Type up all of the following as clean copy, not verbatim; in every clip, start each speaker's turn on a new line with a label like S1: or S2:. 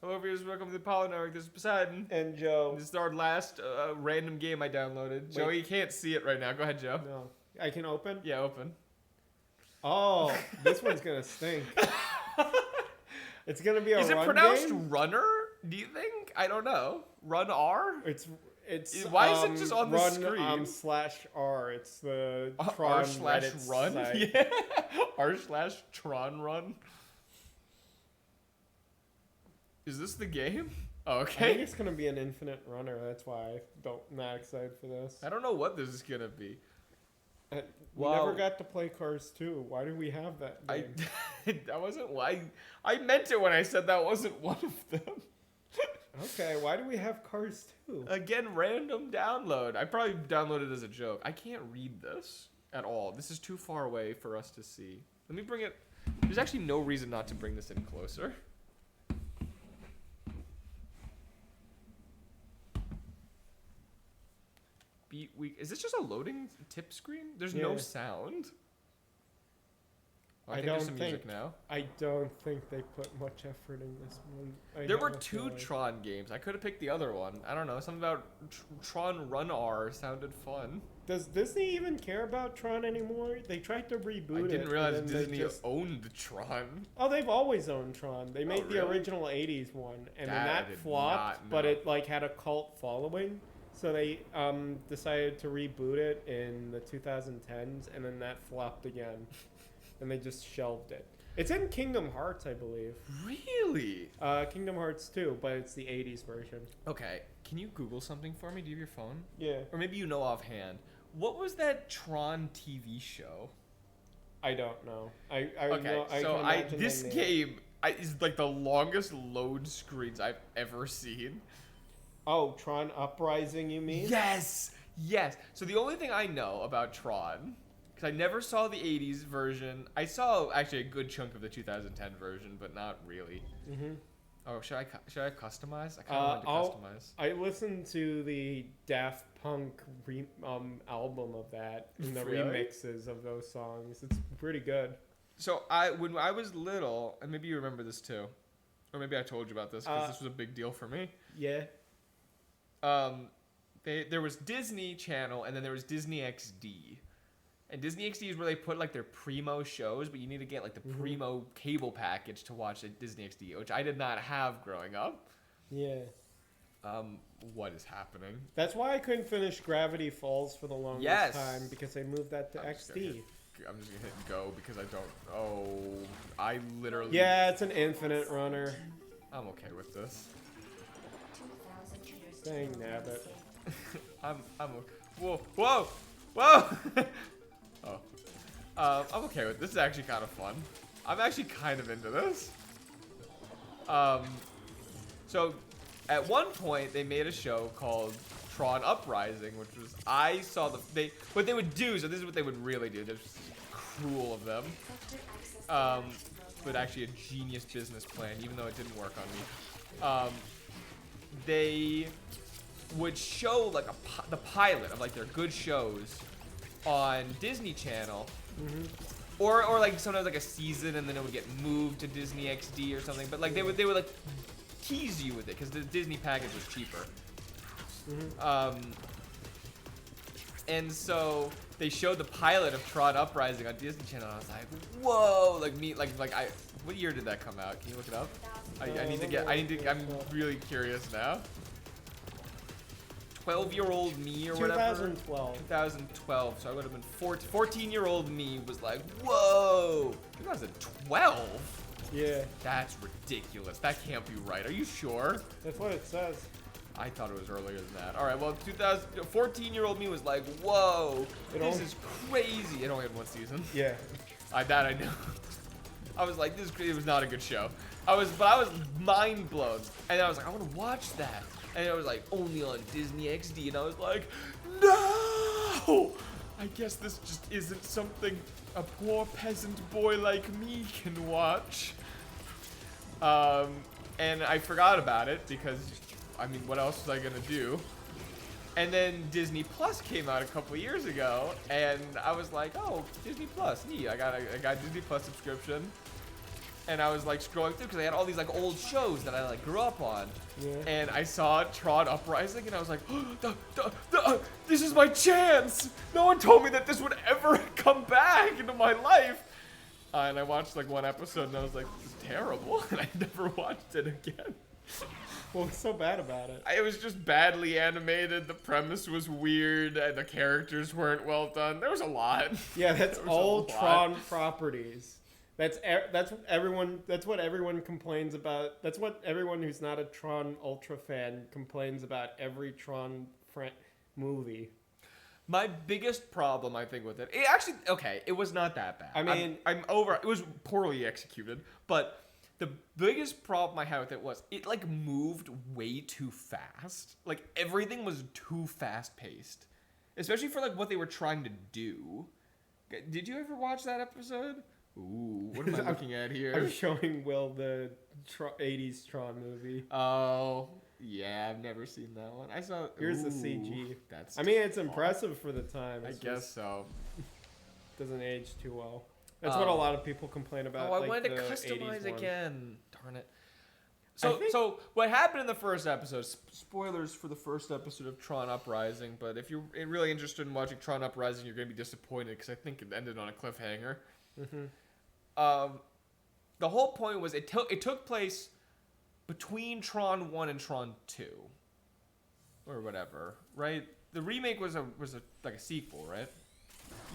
S1: Hello, viewers. Welcome to the Polynarch. This is Poseidon.
S2: And Joe.
S1: This is our last random game I downloaded. Joe, you can't see it right now. Go ahead, Joe.
S2: No. I can open?
S1: Yeah, open.
S2: Oh, this one's going to stink. It's going to be a run game?
S1: Is it pronounced runner, do you think? I don't know. Run R?
S2: It's
S1: Why is it just on the screen?
S2: /R. It's the
S1: R
S2: Tron
S1: / run?
S2: site.
S1: Yeah. R / Tron run? Is this the game? Oh, okay.
S2: I think it's going to be an infinite runner. That's why I'm not excited for this.
S1: I don't know what this is going to be.
S2: We never got to play Cars 2. Why do we have that game?
S1: That wasn't why. I meant it when I said that wasn't one of them.
S2: Okay, why do we have Cars 2?
S1: Again, random download. I probably downloaded it as a joke. I can't read this at all. This is too far away for us to see. Let me bring it. There's actually no reason not to bring this in closer. Beat week. Is this just a loading tip screen? There's no sound. Oh, I think there's some music now.
S2: I don't think they put much effort in this one.
S1: There were two Tron games. I could have picked the other one. I don't know. Something about Tron Run R sounded fun.
S2: Does Disney even care about Tron anymore? They tried to reboot it.
S1: I didn't realize Disney owned Tron.
S2: Oh, they've always owned Tron. They made the original 80s one, and then that flopped, but it had a cult following. So they decided to reboot it in the 2010s, and then that flopped again. And they just shelved it. It's in Kingdom Hearts, I believe.
S1: Really?
S2: Kingdom Hearts 2, but it's the 80s version.
S1: Okay. Can you Google something for me? Do you have your phone?
S2: Yeah.
S1: Or maybe you know offhand. What was that Tron TV show?
S2: I don't know.
S1: This game is like the longest load screens I've ever seen.
S2: Oh, Tron Uprising, you mean?
S1: Yes! Yes! So the only thing I know about Tron, because I never saw the 80s version. I saw actually a good chunk of the 2010 version, but not really. Mm-hmm. Oh, should I customize? I kind of want to customize.
S2: I listened to the Daft Punk album of that, and the remixes of those songs. It's pretty good.
S1: So when I was little, and maybe you remember this too, or maybe I told you about this because this was a big deal for me.
S2: Yeah.
S1: There was Disney Channel, and then there was Disney XD. And Disney XD is where they put like their primo shows, but you need to get like the primo cable package to watch the Disney XD, which I did not have growing up.
S2: Yeah.
S1: What is happening?
S2: That's why I couldn't finish Gravity Falls for the longest time, because they moved that to XD.
S1: I'm just gonna hit go because I don't. Oh, I literally.
S2: Yeah, it's an infinite runner.
S1: I'm okay with this.
S2: Dang nabbit.
S1: I'm okay. Whoa. Oh. I'm okay with this. This is actually kind of fun. I'm actually kind of into this. So at one point they made a show called Tron Uprising, which was what they would do. So this is what they would really do. They're just cruel of them. But actually a genius business plan, even though it didn't work on me. They would show like the pilot of like their good shows on Disney Channel, or like sometimes like a season, and then it would get moved to Disney XD or something. But like they would like tease you with it because the Disney package was cheaper. And so they showed the pilot of Tron Uprising on Disney Channel, and I was like, whoa! What year did that come out? Can you look it up? I'm really curious now. 12-year-old me or whatever. 2012. So I would have been 14-year-old me was like, whoa! 2012?
S2: Yeah.
S1: That's ridiculous. That can't be right. Are you sure?
S2: That's what it says.
S1: I thought it was earlier than that. All right, well, 14-year-old me was like, whoa, this is crazy. It only had one season.
S2: Yeah.
S1: I know. I was like, it was not a good show. I was mind blown. And I was like, I want to watch that. And it was like, only on Disney XD. And I was like, no! I guess this just isn't something a poor peasant boy like me can watch. And I forgot about it because, I mean, what else was I going to do? And then Disney Plus came out a couple years ago, and I was like, oh, Disney Plus, neat. I got a Disney Plus subscription. and I was like scrolling through because they had all these like old shows that I like grew up on.
S2: Yeah.
S1: And I saw Tron Uprising, and I was like, this is my chance. No one told me that this would ever come back into my life. And I watched like one episode, and I was like, this is terrible. And I never watched it again.
S2: What was so bad about it?
S1: It was just badly animated. The premise was weird, and the characters weren't well done. There was a lot.
S2: Yeah, that's all Tron properties. That's everyone. That's what everyone complains about. That's what everyone who's not a Tron Ultra fan complains about every Tron movie.
S1: My biggest problem, I think, with it actually, okay, it was not that bad.
S2: I mean,
S1: I'm over. It was poorly executed, but the biggest problem I had with it was it like moved way too fast. Like everything was too fast paced, especially for like what they were trying to do. Did you ever watch that episode? Ooh, what am I looking at here?
S2: I'm showing Will the 80s Tron movie.
S1: Oh, yeah, I've never seen that one. I saw.
S2: Here's the CG.
S1: That's.
S2: I mean, it's impressive for the time.
S1: I guess so.
S2: Doesn't age too well. That's what a lot of people complain about.
S1: Oh, I
S2: like
S1: wanted to customize again. Darn it. So what happened in the first episode? Spoilers for the first episode of Tron Uprising. But if you're really interested in watching Tron Uprising, you're gonna be disappointed because I think it ended on a cliffhanger.
S2: Mm-hmm.
S1: The whole point was it took place between Tron 1 and Tron 2 or whatever, right? The remake was like a sequel, right?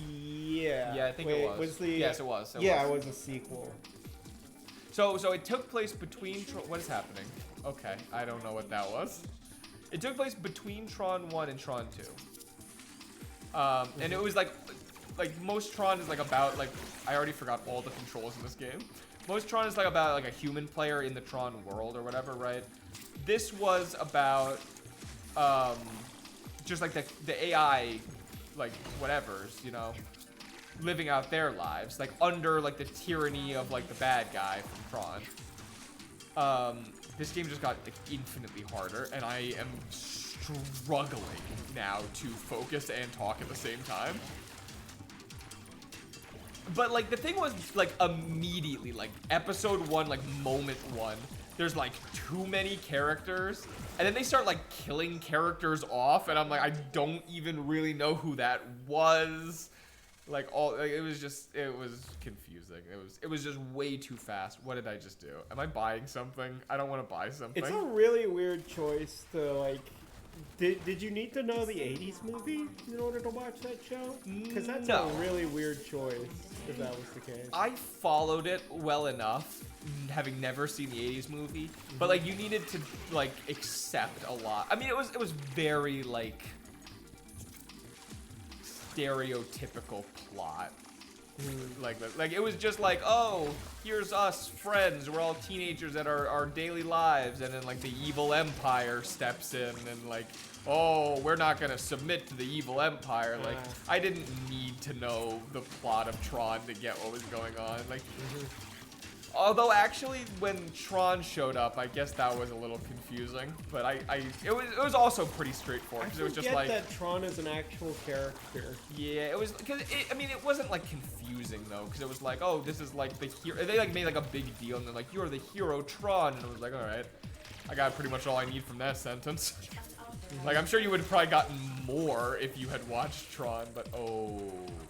S2: Yeah.
S1: Yeah, I think it was. Yes, it was.
S2: It was a sequel.
S1: So it took place between what is happening? Okay, I don't know what that was. It took place between Tron 1 and Tron 2. And it was like most Tron is like about like I already forgot all the controls in this game. Most Tron is like about like a human player in the Tron world or whatever, right? This was about just like the AI like whatever's, you know, living out their lives like under like the tyranny of like the bad guy from Tron. This game just got like, infinitely harder, and I am struggling now to focus and talk at the same time. But like the thing was like immediately like episode 1 like moment 1 there's like too many characters, and then they start like killing characters off, and I'm like I don't even really know who that was. Like it was confusing. It was just way too fast. What did I just do? Am I buying something? I don't want to buy something.
S2: It's a really weird choice to like. Did you need to know the 80s movie in order to watch that show? Because that's a really weird choice, if that was the case.
S1: I followed it well enough, having never seen the 80s movie, but like you needed to like accept a lot. I mean, it was very like stereotypical plot. Like it was just like, oh, here's us friends, we're all teenagers at our daily lives, and then like the evil empire steps in and like, oh, we're not gonna submit to the evil empire. Like I didn't need to know the plot of Tron to get what was going on. Like although actually when Tron showed up, I guess that was a little confusing, but it was also pretty straightforward because it was just like
S2: that Tron is an actual character.
S1: Yeah, it was because it wasn't like confusing though, because it was like, oh, this is like the hero. They like made like a big deal, and they're like, you're the hero Tron, and I was like, all right, I got pretty much all I need from that sentence. Like I'm sure you would have probably gotten more if you had watched Tron, but oh,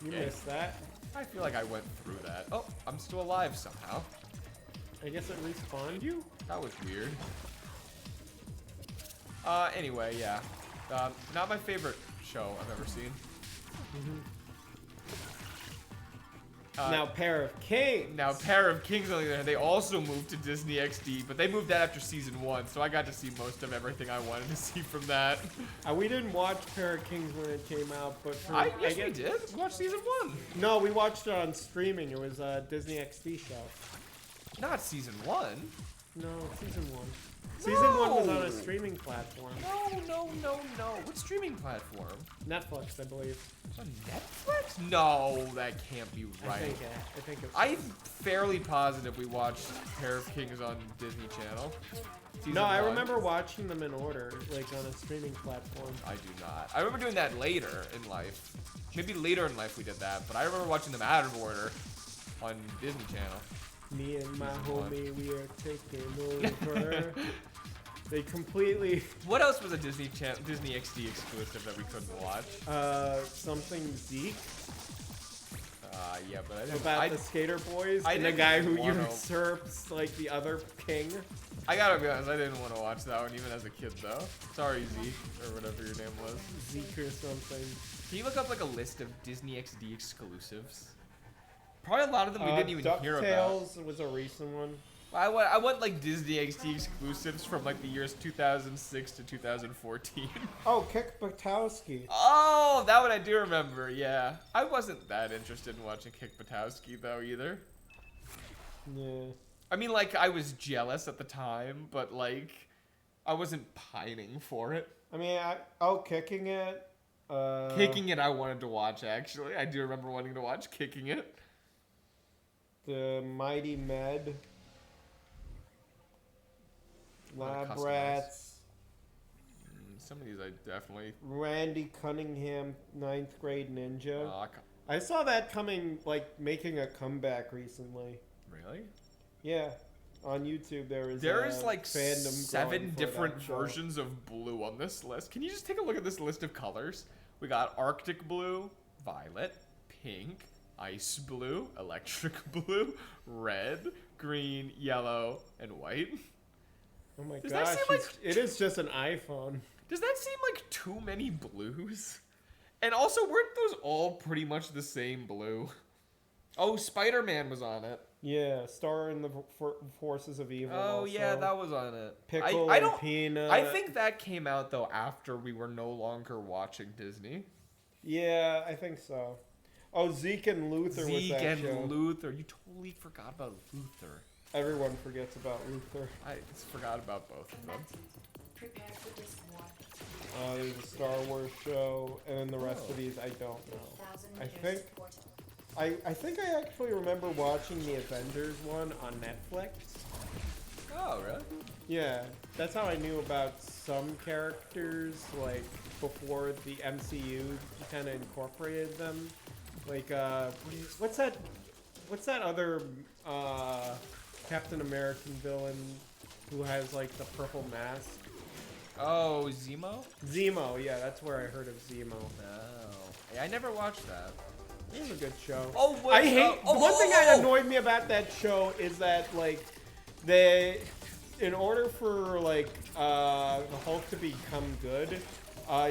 S2: you missed that.
S1: I feel like I went through that. Oh, I'm still alive somehow.
S2: I guess it respawned you?
S1: That was weird. Anyway, yeah. Not my favorite show I've ever seen.
S2: Now Pair of Kings.
S1: Now Pair of Kings, on the other hand, they also moved to Disney XD, but they moved that after season 1, so I got to see most of everything I wanted to see from that.
S2: We didn't watch Pair of Kings when it came out, but
S1: yes, we did. We watched season 1.
S2: No, we watched it on streaming. It was a Disney XD show.
S1: Not season 1.
S2: No, season 1. Season 1 was on a streaming platform.
S1: No. What streaming platform?
S2: Netflix, I believe.
S1: On Netflix? No, that can't be right.
S2: I think it's.
S1: I'm fairly positive we watched Pair of Kings on Disney Channel.
S2: No, I remember watching them in order, like on a streaming platform.
S1: I do not. I remember doing that later in life. Maybe later in life we did that, but I remember watching them out of order on Disney Channel.
S2: Me and my homie, we are taking over. They completely.
S1: What else was a Disney XD exclusive that we couldn't watch?
S2: Something Zeke.
S1: Yeah, but I didn't.
S2: About the skater boys and the guy who usurps like the other king.
S1: I gotta be honest, I didn't want to watch that one even as a kid though. Sorry, Zeke, or whatever your name was.
S2: Zeke or something.
S1: Can you look up like a list of Disney XD exclusives? Probably a lot of them we didn't even hear about.
S2: DuckTales was a recent one.
S1: I want like Disney XD exclusives from like the years 2006 to 2014.
S2: Oh, Kick Buttowski.
S1: Oh, that one I do remember. Yeah, I wasn't that interested in watching Kick Buttowski though either.
S2: Yeah.
S1: I mean, like I was jealous at the time, but like I wasn't pining for it.
S2: I mean, Kicking It.
S1: Kicking It, I wanted to watch actually. I do remember wanting to watch Kicking It.
S2: The Mighty Med. Lab Rats.
S1: Some of these I definitely.
S2: Randy Cunningham, 9th Grade Ninja. I saw that coming, like making a comeback recently.
S1: Really?
S2: Yeah. On YouTube there is
S1: like
S2: fandom
S1: 7 different versions of blue on this list. Can you just take a look at this list of colors? We got Arctic blue, violet, pink, ice blue, electric blue, red, green, yellow, and white.
S2: Oh my gosh, it is just an iPhone.
S1: Does that seem like too many blues? And also, weren't those all pretty much the same blue? Oh, Spider-Man was on it.
S2: Yeah, Star in the Forces of Evil.
S1: Oh,
S2: also.
S1: yeah, that was on it.
S2: Pickle and Peanut.
S1: I think that came out, though, after we were no longer watching Disney.
S2: Yeah, I think so. Oh, Zeke and Luther was that show.
S1: Zeke and Luther. You totally forgot about Luther.
S2: Everyone forgets about Luther.
S1: I just forgot about both of them.
S2: There's a Star Wars show, and then the rest of these I don't know. I think I actually remember watching the Avengers one on Netflix.
S1: Oh, really?
S2: Yeah, that's how I knew about some characters, like, before the MCU kind of incorporated them. Like, what's that other, Captain American villain who has, like, the purple mask?
S1: Oh, Zemo?
S2: Zemo, yeah, that's where I heard of Zemo.
S1: Oh. Yeah, I never watched that.
S2: It was a good show.
S1: Oh, what?
S2: I hate, one thing that annoyed me about that show is that, like, in order for, like, the Hulk to become good,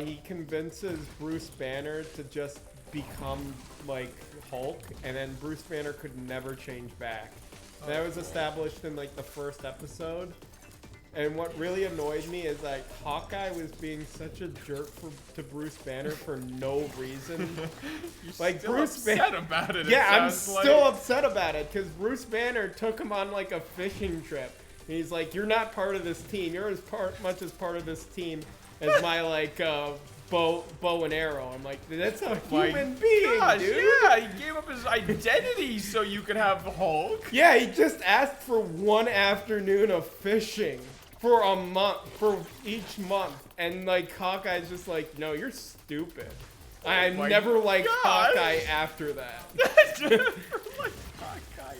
S2: he convinces Bruce Banner to just become, like, Hulk, and then Bruce Banner could never change back. That was established in, like, the first episode. And what really annoyed me is that Hawkeye was being such a jerk to Bruce Banner for no reason.
S1: You're
S2: like
S1: still
S2: Bruce
S1: upset about it.
S2: Yeah, I'm still upset about it because Bruce Banner took him on like a fishing trip. And he's like, "You're not part of this team. You're as much as part of this team as my like bow and arrow." I'm like, that's a human being, dude.
S1: Yeah, he gave up his identity so you could have Hulk.
S2: Yeah, he just asked for one afternoon of fishing. For a month, for each month, and like Hawkeye's just like, no, you're stupid. I never liked Hawkeye after that.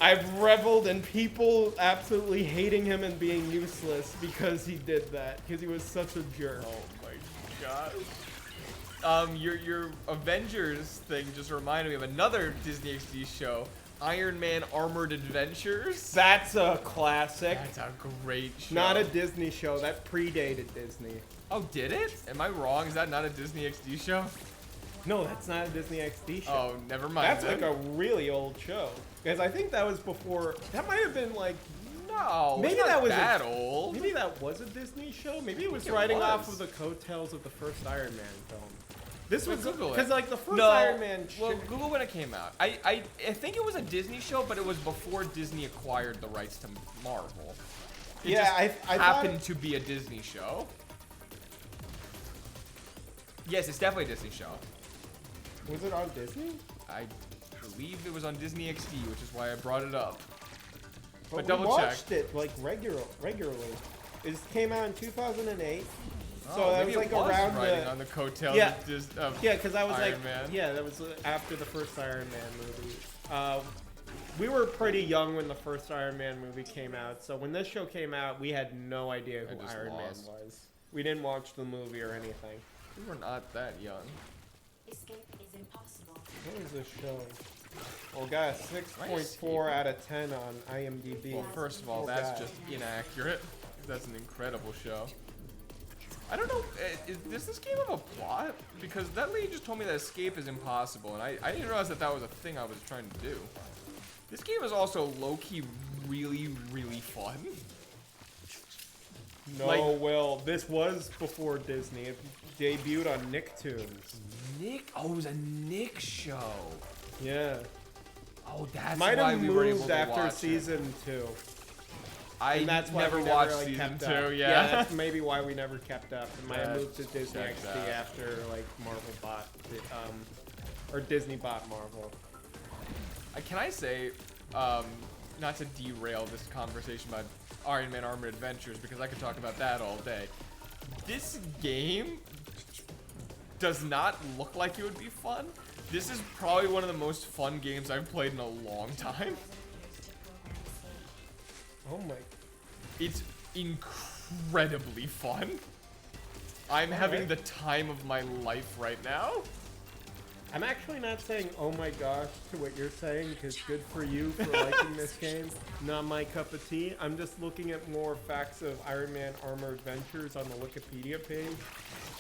S2: I've reveled in people absolutely hating him and being useless because he did that, because he was such a jerk.
S1: Oh my god. Your Avengers thing just reminded me of another Disney XD show. Iron Man Armored Adventures.
S2: That's a classic.
S1: That's a great show.
S2: Not a Disney show. That predated Disney.
S1: Oh, did it? Am I wrong? Is that not a Disney XD show?
S2: No, that's not a Disney XD show.
S1: Oh, never mind.
S2: That's like a really old show. Because I think that was before. That might have been like.
S1: No,
S2: maybe that was
S1: that old.
S2: Maybe that was a Disney show. Maybe it was riding off of the coattails of the first Iron Man film. This was because like the first Iron Man.
S1: Well, Google when it came out. I think it was a Disney show, but it was before Disney acquired the rights to Marvel. It just happened to be a Disney show. Yes, it's definitely a Disney show.
S2: Was it on Disney?
S1: I believe it was on Disney XD, which is why I brought it up.
S2: But double check. We watched it like regularly. It came out in 2008. So that was like around
S1: on the coattails of
S2: because I was
S1: Iron Man.
S2: Yeah, that was after the first Iron Man movie. we were pretty young when the first Iron Man movie came out. So when this show came out, we had no idea who Iron Man was. We didn't watch the movie or anything.
S1: We were not that young.
S3: Escape is impossible.
S2: What is this show? Well, got a 6.4 out of 10 on IMDb.
S1: Well, first of all, that's just inaccurate. That's an incredible show. I don't know, does this game have a plot? Because that lady just told me that escape is impossible, and I didn't realize that that was a thing I was trying to do. This game is also low-key really, really fun.
S2: No, well, this was before Disney. It debuted on Nicktoons.
S1: Oh, it was a Nick show.
S2: Yeah.
S1: Oh, that's
S2: Might
S1: why
S2: have
S1: we were able
S2: moved
S1: to
S2: after
S1: watch
S2: season 2.
S1: I
S2: that's why
S1: never
S2: we
S1: watched
S2: really
S1: season
S2: kept
S1: 2,
S2: up.
S1: yeah.
S2: That's maybe why we never kept up. It might have moved to Disney
S1: checks
S2: XD
S1: out.
S2: after like Marvel bought, or Disney bought Marvel.
S1: Can I say, not to derail this conversation about Iron Man Armored Adventures, because I could talk about that all day. This game does not look like it would be fun. This is probably one of the most fun games I've played in a long time.
S2: Oh my.
S1: It's incredibly fun. I'm having the time of my life right now.
S2: I'm actually not saying oh my gosh to what you're saying, because good for you for liking this game. Not my cup of tea. I'm just looking at more facts of Iron Man Armor Adventures on the Wikipedia page.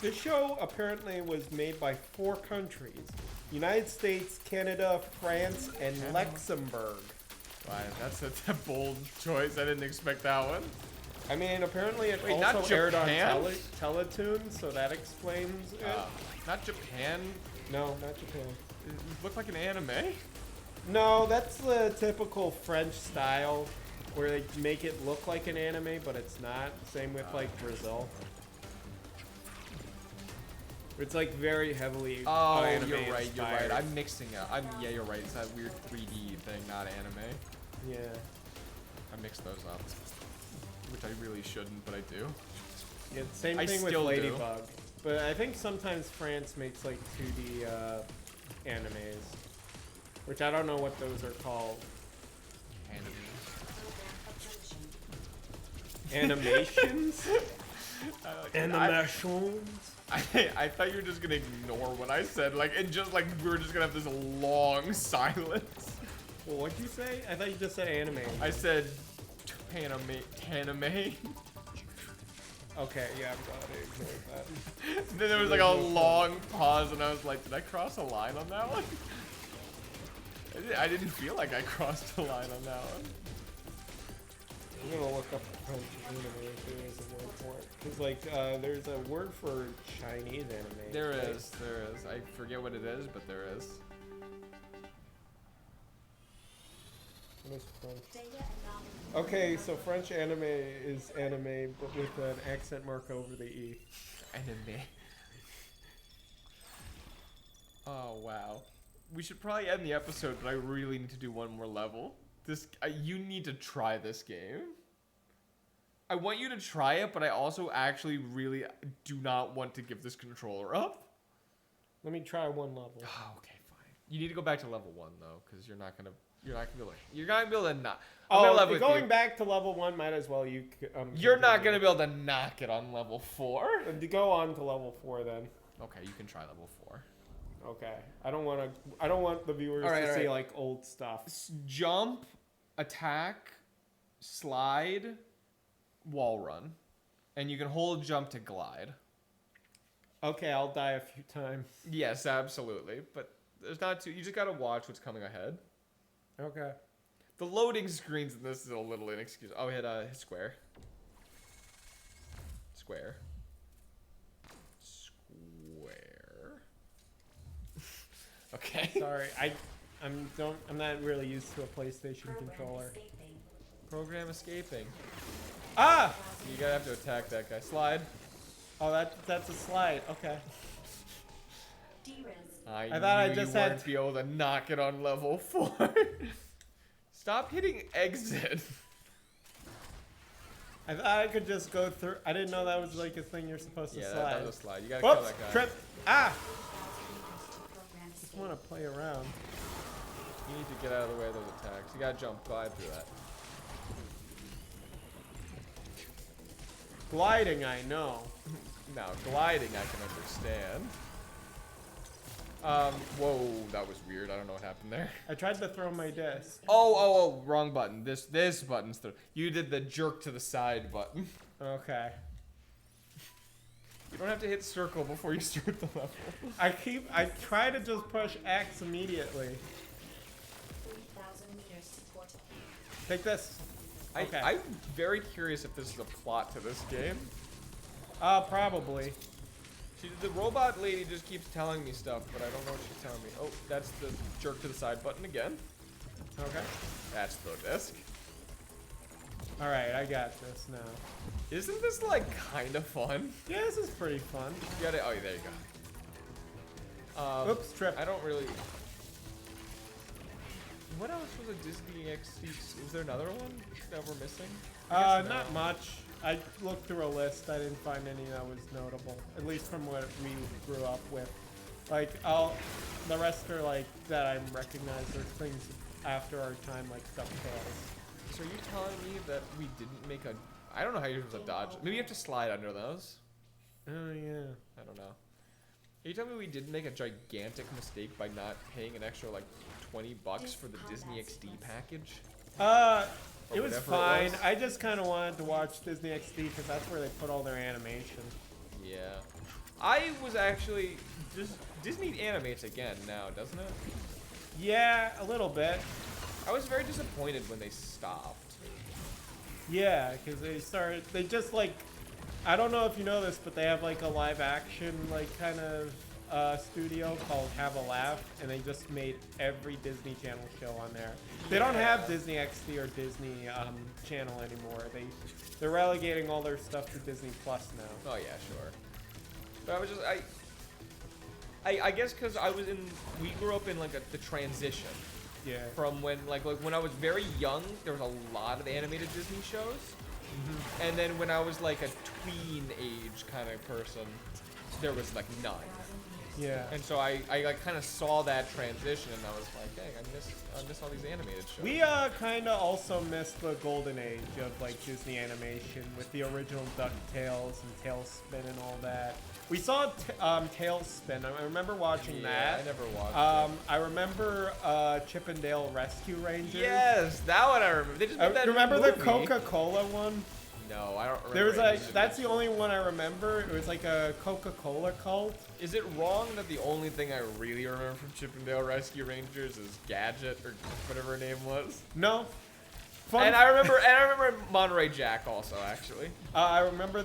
S2: This show apparently was made by 4 countries. United States, Canada, France, and Luxembourg.
S1: Wow, that's a bold choice. I didn't expect that one.
S2: I mean, apparently it
S1: Wait, not
S2: also aired on
S1: Japan?
S2: Teletoon, so that explains it.
S1: Not Japan.
S2: No, not Japan.
S1: It looked like an anime.
S2: No, that's the typical French style, where they make it look like an anime, but it's not. Same with like Brazil. It's like very heavily anime
S1: you're right.
S2: inspired.
S1: You're right. I'm mixing up. Yeah, you're right. It's that weird 3D thing, not anime.
S2: Yeah.
S1: I mixed those up, which I really shouldn't, but I do.
S2: Yeah, same
S1: I
S2: thing with
S1: still do.
S2: Ladybug. But I think sometimes France makes like 2D animes, which I don't know what those are called. Animations? Animations?
S1: I thought you were just gonna ignore what I said, like, and just like we were just gonna have this long silence.
S2: Well, what'd you say? I thought you just said anime.
S1: I said anime.
S2: Okay, yeah, I'm glad I ignored that.
S1: Then there was like a long pause, and I was like, did I cross a line on that one? I didn't feel like I crossed a line on that one.
S2: I'm gonna look up French anime if there is a word for it. Cause like, there's a word for Chinese anime.
S1: There is. I forget what it is, but there is.
S2: What is French? Okay, so French anime is anime, but with an accent mark over the E.
S1: Anime. Oh, wow. We should probably end the episode, but I really need to do one more level. You need to try this game. I want you to try it, but I also actually really do not want to give this controller up.
S2: Let me try one level.
S1: Oh, okay, fine. You need to go back to level 1 though, because you're not gonna be able to not.
S2: Going back to level 1 might as well
S1: You're not gonna be able to knock it on level 4.
S2: Go on to level 4 then.
S1: Okay, you can try level 4.
S2: Okay. I don't want the viewers to see like old stuff.
S1: Jump, attack, slide, wall run. And you can hold jump to glide.
S2: Okay, I'll die a few times.
S1: Yes, absolutely. But there's not too, you just gotta watch what's coming ahead.
S2: Okay.
S1: The loading screens in this is a little inexcusable. Oh, hit square. Square. Okay.
S2: Sorry, I'm not really used to a PlayStation controller.
S1: Program escaping.
S2: Ah!
S1: You gotta have to attack that guy. Slide.
S2: Oh, that's a slide. Okay.
S1: I
S2: thought I just
S1: you
S2: had
S1: weren't be able to knock it on level 4. Stop hitting exit.
S2: I thought I could just go through. I didn't know that was like a thing you're supposed to slide.
S1: Yeah, that was a slide. You gotta kill that guy.
S2: Trip. Ah! I just want to play around.
S1: You need to get out of the way of those attacks. You gotta glide through that.
S2: Gliding, I know.
S1: Now, gliding, I can understand. Whoa, that was weird. I don't know what happened there.
S2: I tried to throw my disc.
S1: Oh, wrong button. This button's through. You did the jerk to the side button.
S2: Okay.
S1: You don't have to hit circle before you start the level.
S2: I try to just push X immediately.
S3: 3,000 meters to portal.
S2: Take this. Okay.
S1: I'm very curious if this is a plot to this game.
S2: Probably.
S1: The robot lady just keeps telling me stuff, but I don't know what she's telling me. Oh, that's the jerk to the side button again.
S2: Okay.
S1: That's the disc.
S2: Alright, I got this now.
S1: Isn't this like kind of fun?
S2: Yeah, this is pretty fun.
S1: You got it. Oh, there you go.
S2: Oops, trip.
S1: I don't really. What else was a Disney XD? Was there another one that we're missing?
S2: Not much. I looked through a list. I didn't find any that was notable, at least from what we grew up with. Like, the rest are like that I recognize. There's things after our time, like DuckTales.
S1: So are you telling me that we didn't make a? I don't know how you're supposed to dodge. Maybe you have to slide under those.
S2: Oh yeah.
S1: I don't know. Are you telling me we didn't make a gigantic mistake by not paying an extra like $20 for the Disney XD package?
S2: It was
S1: whatever
S2: fine.
S1: it was?
S2: I just kind of wanted to watch Disney XD because that's where they put all their animation.
S1: Yeah. I was actually just Disney animates again now, doesn't it?
S2: Yeah, a little bit.
S1: I was very disappointed when they stopped.
S2: Yeah, because they just like, I don't know if you know this, but they have like a live action like kind of studio called Have a Laugh, and they just made every Disney Channel show on there. They don't have Disney XD or Disney Channel anymore. They're relegating all their stuff to Disney Plus now.
S1: Oh yeah, sure. But I was just I guess because we grew up in like the transition.
S2: Yeah.
S1: From when like when I was very young, there was a lot of animated Disney shows. Mm-hmm. And then when I was like a tween age kind of person, there was like none.
S2: Yeah.
S1: And so I like kind of saw that transition, and I was like, dang, I miss all these animated shows.
S2: We kind of also missed the golden age of like Disney animation with the original DuckTales and Tailspin and all that. We saw Tailspin. I remember watching that.
S1: I never watched it.
S2: I remember Chip and Dale Rescue Rangers.
S1: Yes, that one I remember. They just made that
S2: remember
S1: movie.
S2: the Coca-Cola one?
S1: No, I don't remember.
S2: There was that's the only one I remember. It was like a Coca-Cola cult.
S1: Is it wrong that the only thing I really remember from Chip and Dale Rescue Rangers is Gadget or whatever her name was?
S2: No.
S1: And I remember Monterey Jack also, actually.
S2: I remember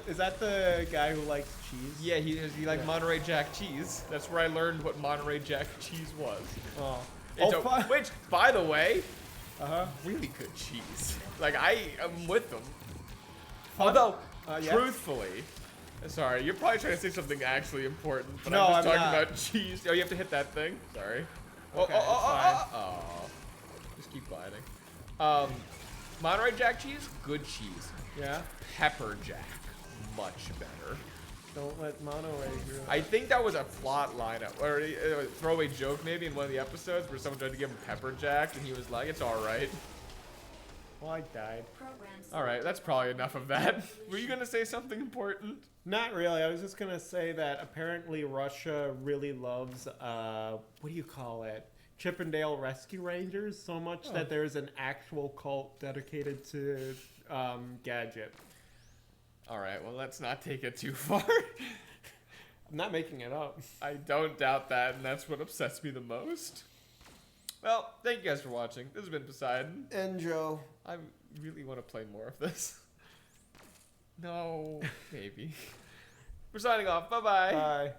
S2: is that the guy who likes cheese?
S1: Yeah, he liked Monterey Jack cheese. That's where I learned what Monterey Jack cheese was.
S2: Oh.
S1: Which, by the way, really good cheese. Like, I am with them. Although, truthfully, sorry, you're probably trying to say something actually important, but
S2: no,
S1: I'm just
S2: I'm
S1: talking
S2: not.
S1: about cheese. Oh, you have to hit that thing? Sorry.
S2: Okay,
S1: Oh. Just keep gliding. Monterey Jack cheese, good cheese.
S2: Yeah.
S1: Pepper Jack, much better.
S2: Don't let Monterey ruin it.
S1: I think that was a plot line, or a throwaway joke maybe in one of the episodes where someone tried to give him Pepper Jack, and he was like, "It's all right."
S2: Well, I died.
S1: All right, that's probably enough of that. Were you gonna say something important?
S2: Not really. I was just gonna say that apparently Russia really loves what do you call it? Chip and Dale Rescue Rangers so much that there's an actual cult dedicated to Gadget.
S1: All right, well, let's not take it too far.
S2: I'm not making it up.
S1: I don't doubt that, and that's what upsets me the most. Well, thank you guys for watching. This has been Poseidon.
S2: And Joe.
S1: I really want to play more of this. No, maybe. We're signing off. Bye-bye.
S2: Bye.